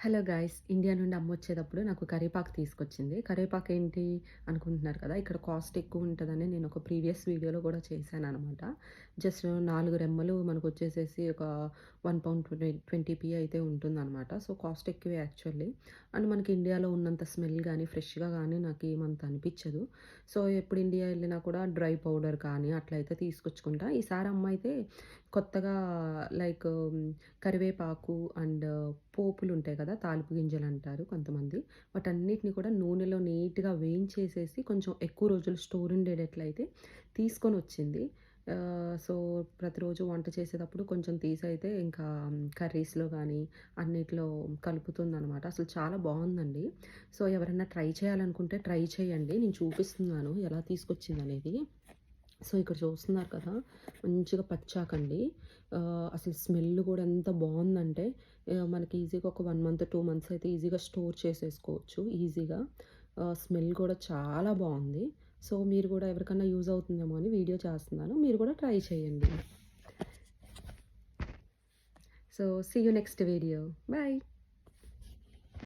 Hello guys! India నుండి అమ్మొచ్చేటప్పుడు నాకు కరివేపాకు తీసుకొచ్చింది. కరివేపాకు ఏంటి అనుకుంటున్నారు కదా! ఇక్కడ కాస్ట్ ఎక్కువుంటదని నేను ఒక ప్రీవియస్ వీడియోలో గూడా చేశాననమాట. జస్ట్ 4 రెమ్మలు మనకొచ్చేసేసి ఒక 1 పౌండ్ 20 అయితే ఉంటుందనమాట. సో, కాస్ట్ ఎక్కువే యాక్చువల్లీ. అండ్ మనకి ఇండియాలో ఉన్నంత స్మెల్ గానీ, ఫ్రెష్‌గా గానీ నాకేమంత అనిపిచ్చదు. సో, ఎప్పుడు ఇండియా ఎళ్ళినా కూడా డ్రై పౌడర్ కానీ అట్లయితే తీసుకొచ్చుకుంటా. ఈసారి అమ్మ అయితే కొత్తగా లైక్ కరివేపాకు అండ్ పోపులుంటాయి కదా! తాలింపు గింజలంటారు కొంతమంది. వాటన్నిటిని కూడా నూనెలో నీట్‌గా వేయించేసేసి కొంచెం ఎక్కువ రోజులు స్టోర్ ఉండేటట్లయితే తీసుకొనొచ్చింది. సో, ప్రతిరోజు వంట చేసేటప్పుడు కొంచెం తీసైతే ఇంకా కర్రీస్‌లో గానీ, అన్నిట్లో కలుపుతుందనమాట. అసలు చాలా బావుందండి. సో, ఎవరైనా ట్రై చేయాలనుకుంటే ట్రై చేయండి. నేను చూపిస్తున్నాను ఎలా తీసుకొచ్చిందనేది. సో, ఇక్కడ చూస్తున్నారు కదా! మంచిగా పచ్చాకండి. అసలు స్మెల్ గూడా ఎంత బావుందంటే మనకి ఈజీగా ఒక 1 మంత్, 2 మంత్స్ అయితే ఈజీగా స్టోర్ చేసేసుకోవచ్చు ఈజీగా. స్మెల్ కూడా చాలా బావుంది. సో, మీరు గూడా ఎవరికన్నా యూజ్ అవుతుందేమో అని వీడియో చేస్తున్నాను. మీరు కూడా ట్రై చేయండి. So, see you next video. By.